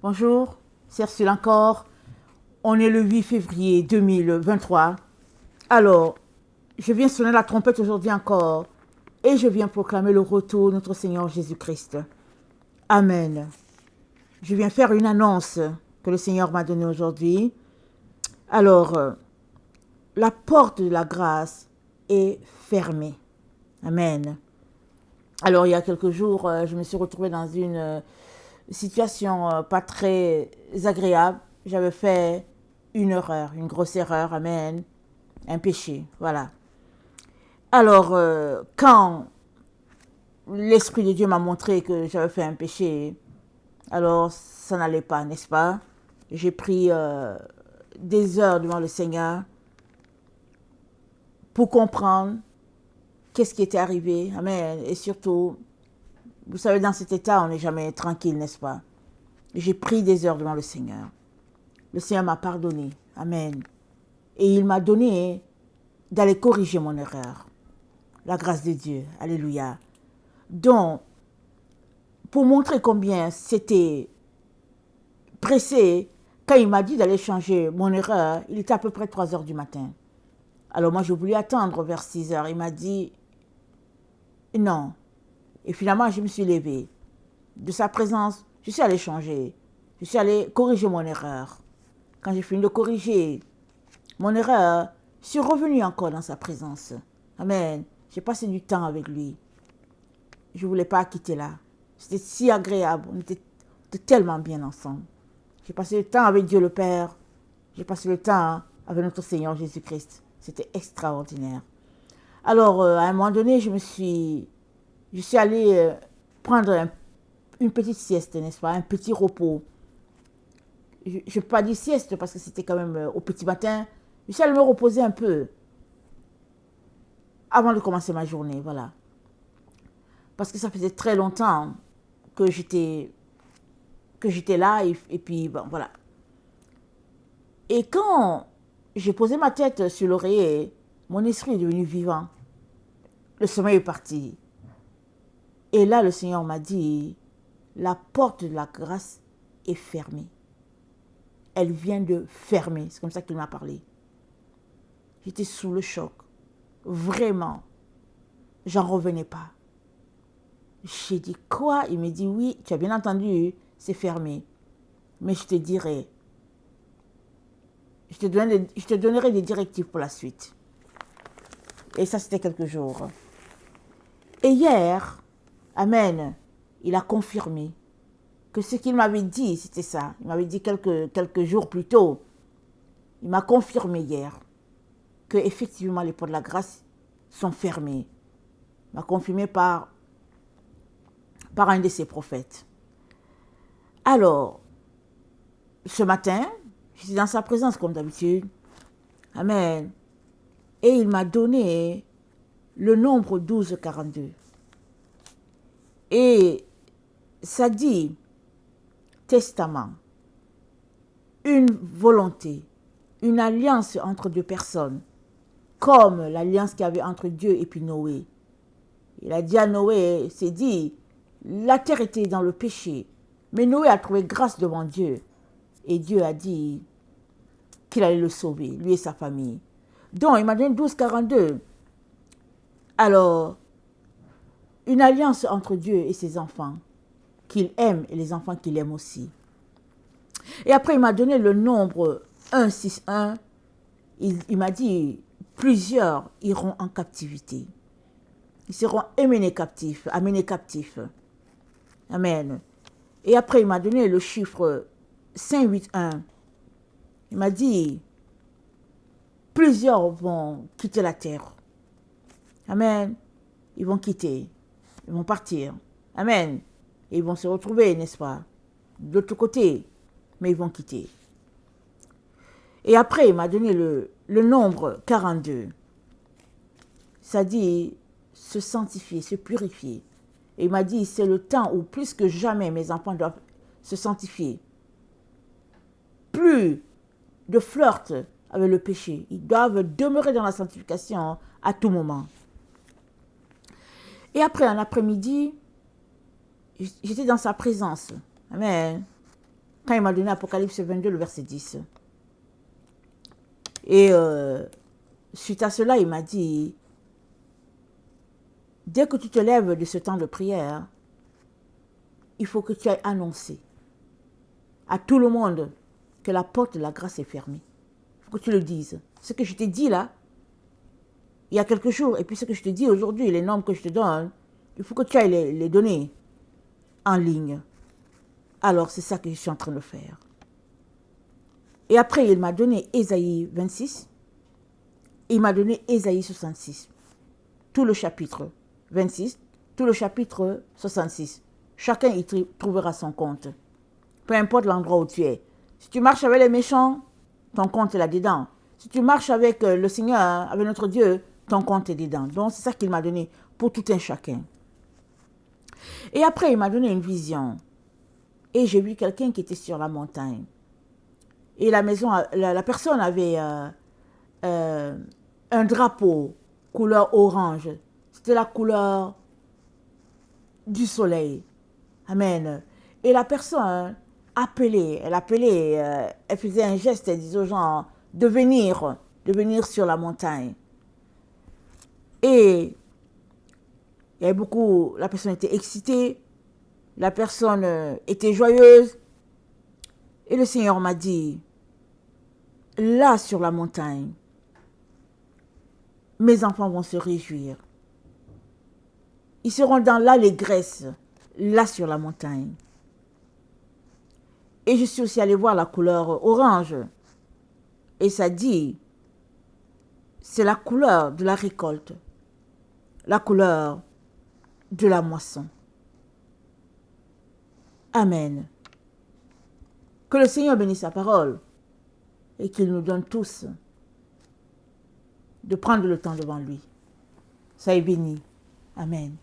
Bonjour, c'est Ursule encore. On est le 8 février 2023. Alors, je viens sonner la trompette aujourd'hui encore et je viens proclamer le retour de notre Seigneur Jésus-Christ. Amen. Je viens faire une annonce que le Seigneur m'a donnée aujourd'hui. Alors, la porte de la grâce est fermée. Amen. Alors, il y a quelques jours, je me suis retrouvée dans une situation pas très agréable. J'avais fait une erreur, une grosse erreur, amen, un péché, voilà. Alors, quand l'Esprit de Dieu m'a montré que j'avais fait un péché, alors ça n'allait pas, n'est-ce pas? J'ai pris des heures devant le Seigneur pour comprendre qu'est-ce qui était arrivé, amen, et surtout, vous savez, dans cet état, on n'est jamais tranquille, n'est-ce pas? J'ai pris des heures devant le Seigneur. Le Seigneur m'a pardonné. Amen. Et il m'a donné d'aller corriger mon erreur. La grâce de Dieu. Alléluia. Donc, pour montrer combien c'était pressé, quand il m'a dit d'aller changer mon erreur, il était à peu près 3 heures du matin. Alors moi, je voulais attendre vers 6 heures. Il m'a dit non. Et finalement, je me suis levée. De sa présence, je suis allée changer. Je suis allée corriger mon erreur. Quand j'ai fini de corriger mon erreur, je suis revenue encore dans sa présence. Amen. J'ai passé du temps avec lui. Je ne voulais pas quitter là. C'était si agréable. On était tellement bien ensemble. J'ai passé le temps avec Dieu le Père. J'ai passé le temps avec notre Seigneur Jésus-Christ. C'était extraordinaire. Alors, à un moment donné, je suis allée prendre une petite sieste, n'est-ce pas? Un petit repos. Je ne peux pas dire sieste parce que c'était quand même au petit matin. Je suis allée me reposer un peu avant de commencer ma journée, voilà. Parce que ça faisait très longtemps que j'étais là et puis bon, voilà. Et quand j'ai posé ma tête sur l'oreiller, mon esprit est devenu vivant. Le sommeil est parti. Et là, le Seigneur m'a dit, la porte de la grâce est fermée. Elle vient de fermer. C'est comme ça qu'il m'a parlé. J'étais sous le choc. Vraiment. J'en revenais pas. J'ai dit quoi? Il me dit oui, tu as bien entendu, c'est fermé. Mais je te dirai, je te donnerai des directives pour la suite. Et ça, c'était quelques jours. Et hier, amen, il a confirmé que ce qu'il m'avait dit, c'était ça. Il m'avait dit quelques jours plus tôt. Il m'a confirmé hier que effectivement les portes de la grâce sont fermées. Il m'a confirmé par un de ses prophètes. Alors, ce matin, j'étais dans sa présence comme d'habitude. Amen. Et il m'a donné le nombre 1242. Et ça dit testament, une volonté, une alliance entre deux personnes, comme l'alliance qu'il y avait entre Dieu et puis Noé. Il a dit à Noé, c'est dit, la terre était dans le péché, mais Noé a trouvé grâce devant Dieu. Et Dieu a dit qu'il allait le sauver, lui et sa famille. Donc, il m'a donné 1242. Alors, une alliance entre Dieu et ses enfants, qu'il aime et les enfants qu'il aime aussi. Et après, il m'a donné le nombre 161. Il m'a dit, plusieurs iront en captivité. Ils seront amenés captifs. Amen. Et après, il m'a donné le chiffre 581. Il m'a dit, plusieurs vont quitter la terre. Amen. Ils vont quitter. Ils vont partir. Amen. Et ils vont se retrouver, n'est-ce pas? De l'autre côté. Mais ils vont quitter. Et après, il m'a donné le nombre 42. Ça dit se sanctifier, se purifier. Et il m'a dit, c'est le temps où plus que jamais mes enfants doivent se sanctifier. Plus de flirt avec le péché. Ils doivent demeurer dans la sanctification à tout moment. Et après, un après-midi, j'étais dans sa présence. Amen. quand il m'a donné Apocalypse 22, le verset 10. Et suite à cela, il m'a dit, dès que tu te lèves de ce temps de prière, il faut que tu ailles annoncer à tout le monde que la porte de la grâce est fermée. Il faut que tu le dises. Ce que je t'ai dit là, il y a quelques jours, et puis ce que je te dis aujourd'hui, les normes que je te donne, il faut que tu ailles les donner en ligne. Alors, c'est ça que je suis en train de faire. Et après, il m'a donné Ésaïe 26, et il m'a donné Ésaïe 66. Tout le chapitre 26, tout le chapitre 66. Chacun y trouvera son compte. Peu importe l'endroit où tu es. Si tu marches avec les méchants, ton compte est là-dedans. Si tu marches avec le Seigneur, avec notre Dieu, ton compte est dedans. Donc, c'est ça qu'il m'a donné pour tout un chacun. Et après, il m'a donné une vision. Et j'ai vu quelqu'un qui était sur la montagne. Et la personne avait un drapeau couleur orange. C'était la couleur du soleil. Amen. Et la personne elle faisait un geste, elle disait aux gens de venir sur la montagne. Et il y avait beaucoup, la personne était excitée, la personne était joyeuse. Et le Seigneur m'a dit, là sur la montagne, mes enfants vont se réjouir. Ils seront dans l'allégresse, là sur la montagne. Et je suis aussi allée voir la couleur orange. Et ça dit, c'est la couleur de la récolte, la couleur de la moisson. Amen. Que le Seigneur bénisse sa parole et qu'il nous donne tous de prendre le temps devant lui. Soyez bénis. Amen.